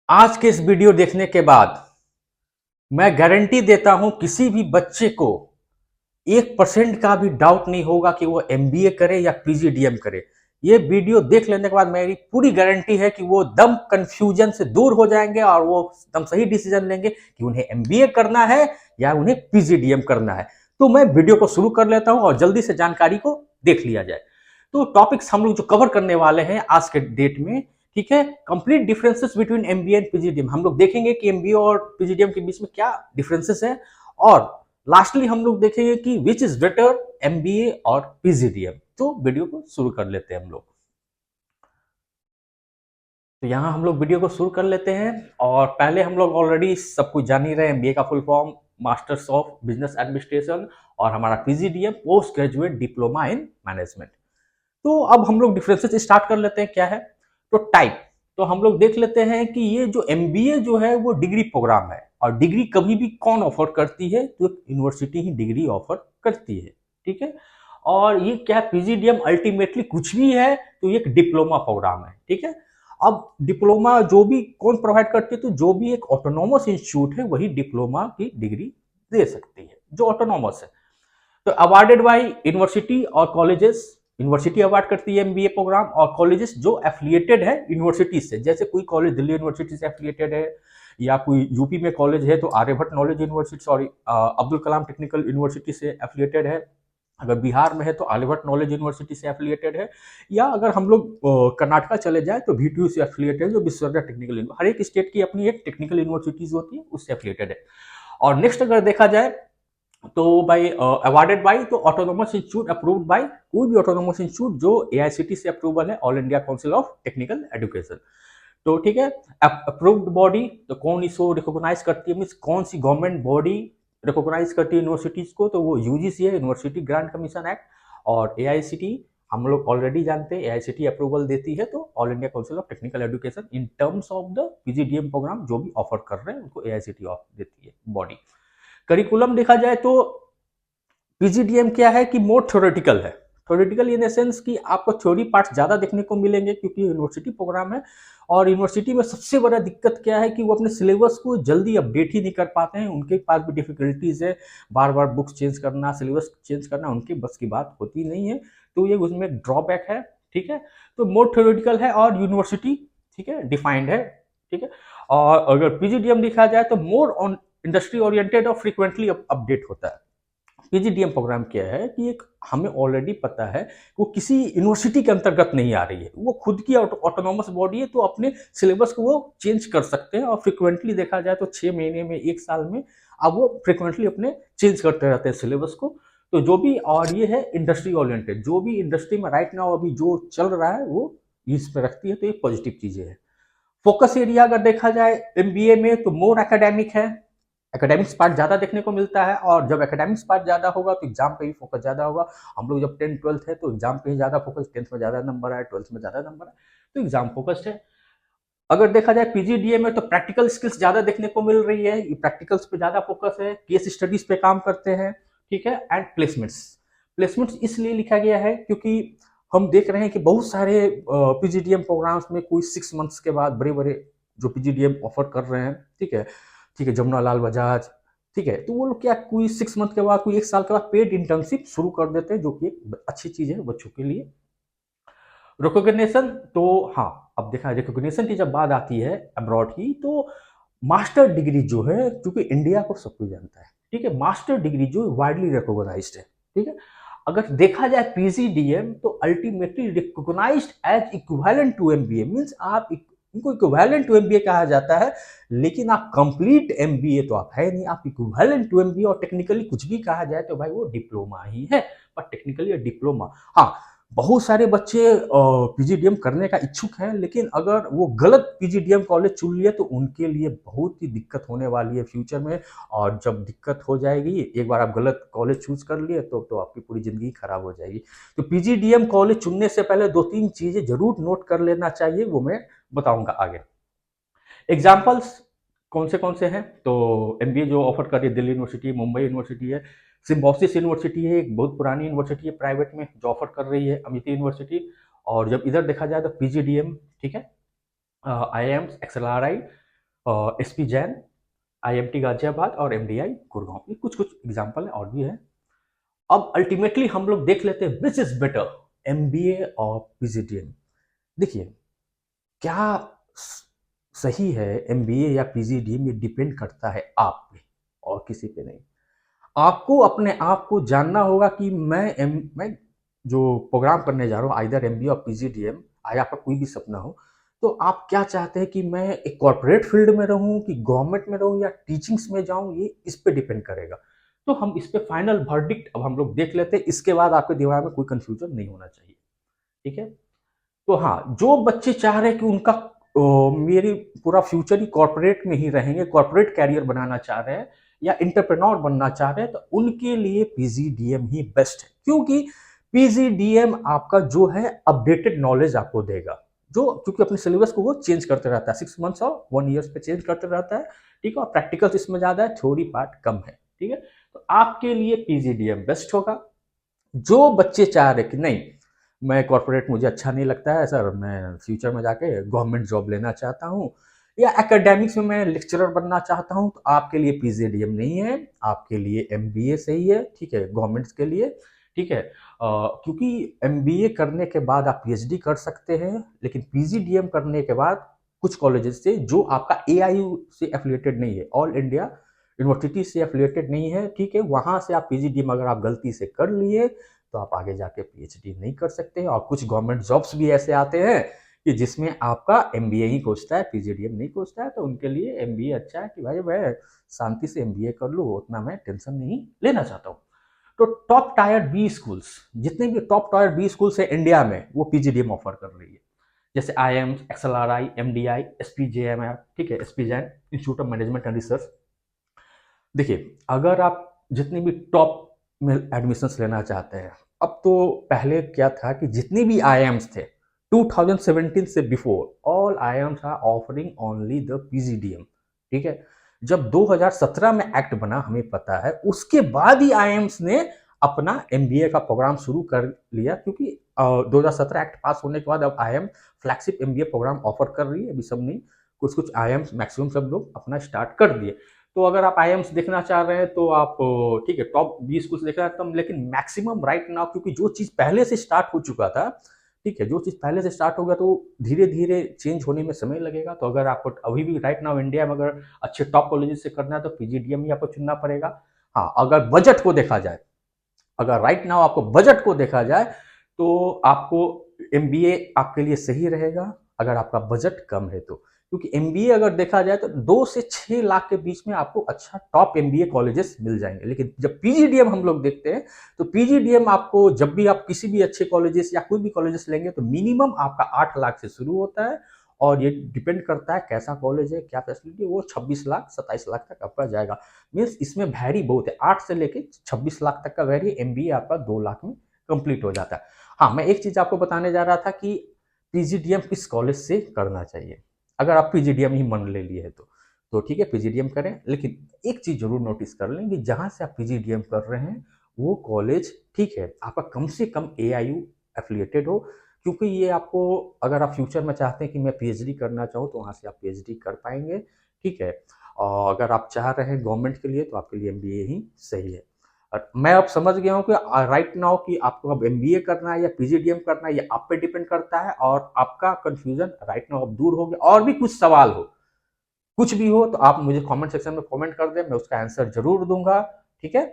आज के इस वीडियो देखने के बाद मैं गारंटी देता हूं किसी भी बच्चे को 1% का भी डाउट नहीं होगा कि वो एमबीए करे या पीजीडीएम करे। ये वीडियो देख लेने के बाद मेरी पूरी गारंटी है कि वो दम कंफ्यूजन से दूर हो जाएंगे और वो दम सही डिसीजन लेंगे कि उन्हें एमबीए करना है या उन्हें पीजीडीएम करना है। तो मैं वीडियो को शुरू कर लेता हूं और जल्दी से जानकारी को देख लिया जाए। तो टॉपिक्स हम लोग जो कवर करने वाले हैं आज के डेट में, ठीक है, complete differences between MBA and PGDM. हम लोग देखेंगे कि एमबीए और पीजीडीएम के बीच में क्या डिफरेंसेस है, और लास्टली हम लोग देखेंगे कि विच इज बेटर, एमबीए और पीजीडीएम। तो वीडियो को शुरू कर लेते हैं हम लोग। तो यहाँ हम लोग वीडियो को शुरू कर लेते हैं और पहले हम लोग ऑलरेडी सब कुछ जान ही रहे हैं। एमबीए का full form masters of business administration और हमारा PGDM post graduate diploma in management. तो अब हम लोग डिफरेंसेस स्टार्ट कर लेते हैं क्या है। तो टाइप, तो हम लोग देख लेते हैं कि ये जो एमबीए जो है वो डिग्री प्रोग्राम है, और डिग्री कभी भी कौन ऑफर करती है, तो यूनिवर्सिटी ही डिग्री ऑफर करती है, ठीक है। और ये क्या है, पीजीडीएम अल्टीमेटली कुछ भी है तो ये एक डिप्लोमा प्रोग्राम है, ठीक है। अब डिप्लोमा जो भी कौन प्रोवाइड करती है, तो जो भी एक ऑटोनोमस इंस्टीट्यूट है वही डिप्लोमा की डिग्री दे सकती है, जो ऑटोनोमस है। तो अवार्डेड बाय यूनिवर्सिटी और कॉलेजेस। यूनिवर्सिटी अवार्ड करती है एमबीए प्रोग्राम, और कॉलेजेस जो एफिलिएटेड है यूनिवर्सिटी से, जैसे कोई कॉलेज दिल्ली यूनिवर्सिटी से एफिलिएटेड है, या कोई यूपी में कॉलेज है तो Aryabhatta knowledge university, sorry, Abdul Kalam technical university से एफिलिएटेड है। अगर बिहार में है तो आर्यभट्ट नॉलेज यूनिवर्सिटी से एफिलिएटेड है, या अगर हम लोग कर्नाटका चले जाए तो VTU से एफिलिएटेड है, जो विश्वविद्या टेक्निकल यूनिवर्सिटी। हर एक स्टेट की अपनी एक टेक्निकल यूनिवर्सिटीज होती है, उससे एफिलिएटेड है। और नेक्स्ट अगर देखा जाए तो भाई अवार्डेड बाई, तो ऑटोनोमस इंस्टीट्यूट अप्रूव्ड बाई, कोई भी ऑटोनोमस इंस्टीट्यूट जो एआईसीटी से अप्रूवल है, all India Council of Technical education. तो ठीक है, अप्रूव्ड बॉडी, तो कौन इसको रिकॉग्नाइज करती है, मीन्स कौन सी गवर्नमेंट बॉडी रिकॉग्नाइज करती है यूनिवर्सिटीज को, तो वो यूजीसी है, यूनिवर्सिटी ग्रांट कमीशन एक्ट। और एआईसीटी हम लोग ऑलरेडी जानते हैं, एआईसीटी अप्रूवल देती है तो All India Council of Technical Education, in terms of the PGDM programme जो भी ऑफर कर रहे हैं उनको एआईसीटी देती है बॉडी। करिकुलम देखा जाए तो पीजीडीएम क्या है कि मोर थ्योरेटिकल है। थ्योरेटिकल इन द सेंस कि आपको थ्योरी पार्ट ज़्यादा देखने को मिलेंगे, क्योंकि यूनिवर्सिटी प्रोग्राम है। और यूनिवर्सिटी में सबसे बड़ा दिक्कत क्या है कि वो अपने सिलेबस को जल्दी अपडेट ही नहीं कर पाते हैं, उनके पास भी डिफिकल्टीज है। बार बार बुक्स चेंज करना, सिलेबस चेंज करना उनकी बस की बात होती नहीं है, तो ये उसमें ड्रॉबैक है, ठीक है। तो मोर थ्योरेटिकल है और यूनिवर्सिटी, ठीक है, डिफाइंड है, ठीक है। और अगर पीजीडीएम देखा जाए तो मोर ऑन इंडस्ट्री ओरिएंटेड और फ्रीक्वेंटली अपडेट होता है। पीजीडीएम प्रोग्राम क्या है कि एक हमें ऑलरेडी पता है वो किसी यूनिवर्सिटी के अंतर्गत नहीं आ रही है, वो खुद की ऑटोनॉमस बॉडी है, तो अपने सिलेबस को वो चेंज कर सकते हैं। और फ्रिक्वेंटली देखा जाए तो 6 महीने में, 1 साल में, अब वो फ्रिक्वेंटली अपने चेंज करते रहते हैं सिलेबस को। तो जो भी, और ये है इंडस्ट्री ओरिएंटेड, जो भी इंडस्ट्री में राइट नाउ अभी जो चल रहा है वो इस पे रखती है, तो ये पॉजिटिव चीजें है। फोकस एरिया अगर देखा जाए एमबीए में तो मोर एकेडमिक है, एकेडमिक्स पार्ट ज़्यादा देखने को मिलता है, और जब एकेडमिक्स पार्ट ज़्यादा होगा तो एग्जाम पे ही फोकस ज़्यादा होगा। हम लोग जब 10th 12th है तो एग्जाम पे ही ज़्यादा फोकस, 10th में ज़्यादा नंबर आए, 12th में ज़्यादा नंबर आए, तो एग्जाम फोकस्ड है। अगर देखा जाए पीजीडीए में तो प्रैक्टिकल स्किल्स ज़्यादा देखने को मिल रही है, ये प्रैक्टिकल्स पे ज़्यादा फोकस है, केस स्टडीज पे काम करते हैं, ठीक है। एंड प्लेसमेंट्स, प्लेसमेंट्स इसलिए लिखा गया है क्योंकि हम देख रहे हैं कि बहुत सारे पीजीडीएम प्रोग्राम्स में कोई 6 मंथ्स के बाद बड़े बड़े जो पीजीडीएम ऑफर कर रहे हैं, ठीक है, ठीक है, जमुना लाल बजाज, ठीक है, तो वो लोग क्या, कोई 6 मंथ के बाद, कोई 1 साल के बाद पेड इंटर्नशिप शुरू कर देते हैं, जो कि एक अच्छी चीज है बच्चों के लिए। रिकॉग्निशन, तो हाँ, अब देखा रिकॉग्निशन की जब बात आती है अब्रॉड की, तो मास्टर डिग्री जो है, क्योंकि इंडिया को सब कुछ जानता है, ठीक है, मास्टर डिग्री जो वाइडली रिकॉग्नाइज्ड है, ठीक है। अगर देखा जाए पीजीडीएम तो ultimately recognised as equivalent to MBA, means आप इनको इक्विवेलेंट टू एमबीए कहा जाता है, लेकिन आप कंप्लीट एमबीए तो आप है नहीं, आप इक्विवेलेंट टू एमबीए, और टेक्निकली कुछ भी कहा जाए तो भाई वो डिप्लोमा ही है, पर टेक्निकली डिप्लोमा। हाँ, बहुत सारे बच्चे पीजीडीएम करने का इच्छुक हैं, लेकिन अगर वो गलत पीजीडीएम कॉलेज चुन लिए तो उनके लिए बहुत ही दिक्कत होने वाली है फ्यूचर में। और जब दिक्कत हो जाएगी, एक बार आप गलत कॉलेज चूज कर लिए तो आपकी पूरी जिंदगी खराब हो जाएगी। तो पीजीडीएम कॉलेज चुनने से पहले 2-3 चीजें जरूर नोट कर लेना चाहिए, वो मैं बताऊंगा आगे। एग्जाम्पल्स कौन से हैं, तो एमबीए जो ऑफर कर रही है दिल्ली यूनिवर्सिटी, मुंबई यूनिवर्सिटी है, सिम्बोसिस यूनिवर्सिटी है, एक बहुत पुरानी यूनिवर्सिटी है प्राइवेट में जो ऑफर कर रही है, अमिती यूनिवर्सिटी। और जब इधर देखा जाए तो पीजीडीएम, ठीक है, I am XLRI, SP Jain, IMT Ghaziabad और MDI गुड़गांव, ये कुछ कुछ एग्जाम्पल है, और भी है। अब अल्टीमेटली हम लोग देख लेते हैं विच इज बेटर, MBA और PGDM। देखिए, क्या सही है MBA या PGDM, ये डिपेंड करता है आप पे और किसी पे नहीं। आपको अपने आप को जानना होगा कि मैं जो प्रोग्राम करने जा रहा हूँ, आइदर MBA और PGDM, आया आपका कोई भी सपना हो, तो आप क्या चाहते हैं कि मैं एक कॉर्पोरेट फील्ड में रहूं कि गवर्नमेंट में रहूं या टीचिंग्स में जाऊं, ये इस पे डिपेंड करेगा। तो हम इस पे फाइनल वर्डिक्ट अब हम लोग देख लेते हैं, इसके बाद आपके दिमाग में कोई कंफ्यूजन नहीं होना चाहिए। ठीक है। तो हाँ, जो बच्चे चाह रहे हैं कि उनका मेरी पूरा फ्यूचर ही कॉर्पोरेट में ही रहेंगे, कॉर्पोरेट कैरियर बनाना चाह रहे हैं या इंटरप्रेन्योर बनना चाह रहे हैं, तो उनके लिए PGDM ही बेस्ट है। क्योंकि PGDM आपका जो है अपडेटेड नॉलेज आपको देगा, जो क्योंकि अपने सिलेबस को वो चेंज करते रहता है, 6 मंथ्स और 1 ईयर्स पे चेंज करते रहता है। ठीक है। और प्रैक्टिकल्स इसमें ज्यादा है, थ्योरी पार्ट कम है। ठीक है। तो आपके लिए PGDM बेस्ट होगा। जो बच्चे चाह रहे कि नहीं, मैं कॉर्पोरेट मुझे अच्छा नहीं लगता है सर, मैं फ्यूचर में जाके गवर्नमेंट जॉब लेना चाहता हूँ या एकेडमिक्स में मैं लेक्चरर बनना चाहता हूँ, तो आपके लिए PGDM नहीं है, आपके लिए MBA सही है। ठीक है, गवर्नमेंट्स के लिए। ठीक है। क्योंकि MBA करने के बाद आप PhD कर सकते हैं, लेकिन PGDM करने के बाद कुछ कॉलेजेस से जो आपका AIU से एफिलिएटेड नहीं है, ऑल इंडिया यूनिवर्सिटी से एफिलिएटेड नहीं है, ठीक है, वहां से आप PGDM अगर आप गलती से कर लिए तो आप आगे जाके PhD नहीं कर सकते। और कुछ गवर्नमेंट जॉब्स भी ऐसे आते हैं कि जिसमें आपका MBA ही खोजता है, PGDM नहीं खोजता है, तो उनके लिए MBA अच्छा है कि भाई मैं शांति से MBA कर लूँ, उतना मैं टेंशन नहीं लेना चाहता हूँ। तो टॉप टायर बी स्कूल्स, जितने भी टॉप टायर बी स्कूल्स है इंडिया में, वो PGDM ऑफर कर रही है। जैसे IIMs, XLRI, MDI, SPJM, ठीक है, SP Jain, institute of management and research. देखिए, अगर आप जितनी भी टॉप में एडमिशन्स लेना चाहते हैं, अब तो पहले क्या था कि जितनी भी IIMs थे 2017 से before, all IIMs are offering only the PGDM। ठीक है। जब 2017 में एक्ट बना, हमें पता है, उसके बाद ही IIMs ने अपना MBA का प्रोग्राम शुरू कर लिया, क्योंकि 2017 एक्ट पास होने के बाद अब IIM flagship MBA programme offer कर रही है। अभी सब नहीं, कुछ कुछ IIMs, मैक्सिमम सब लोग अपना स्टार्ट कर दिए। तो अगर आप IIMs देखना चाह रहे हैं तो आप, ठीक है, टॉप 20 कुछ देखना है, लेकिन मैक्सिमम राइट नाउ, क्योंकि जो चीज़ पहले से स्टार्ट हो चुका था, ठीक है, जो चीज़ पहले से स्टार्ट हो गया तो धीरे धीरे चेंज होने में समय लगेगा। तो अगर आपको अभी भी राइट नाउ इंडिया में अगर अच्छे टॉप कॉलेजेस से करना है तो PGDM ही आपको चुनना पड़ेगा। हाँ, अगर बजट को देखा जाए, अगर राइट नाउ आपको बजट को देखा जाए तो आपको MBA आपके लिए सही रहेगा, अगर आपका बजट कम है तो। क्योंकि MBA अगर देखा जाए तो 2 से 6 लाख के बीच में आपको अच्छा टॉप MBA कॉलेजेस मिल जाएंगे। लेकिन जब PGDM हम लोग देखते हैं तो PGDM आपको, जब भी आप किसी भी अच्छे कॉलेजेस या कोई भी कॉलेजेस लेंगे तो मिनिमम आपका 8 लाख से शुरू होता है, और ये डिपेंड करता है कैसा कॉलेज है, क्या फैसिलिटी, वो 26 लाख 27 लाख तक आपका जाएगा। मीन्स इसमें वैरी बहुत है, 8 से लेके 26 लाख तक का वैरी। MBA आपका 2 लाख में कंप्लीट हो जाता है। हाँ, मैं एक चीज आपको बताने जा रहा था कि PGDM किस कॉलेज से करना चाहिए। अगर आप PGDM ही मन ले लिए है तो ठीक है, PGDM करें, लेकिन एक चीज जरूर नोटिस कर लें कि जहां से आप PGDM कर रहे हैं वो कॉलेज, ठीक है, आपका कम से कम AIU एफिलिएटेड हो। क्योंकि ये आपको, अगर आप फ्यूचर में चाहते हैं कि मैं PhD करना चाहूँ तो वहाँ से आप PhD कर पाएंगे। ठीक है। और अगर आप चाह रहे हैं गवर्नमेंट के लिए तो आपके लिए MBA ही सही है। और मैं अब समझ गया हूँ कि राइट नाउ कि आपको अब MBA करना है या PGDM करना है, ये आप पे डिपेंड करता है। और आपका कंफ्यूजन राइट नाउ अब दूर हो गया। और भी कुछ सवाल हो, कुछ भी हो, तो आप मुझे कमेंट सेक्शन में कमेंट कर दें, मैं उसका आंसर जरूर दूंगा। ठीक है।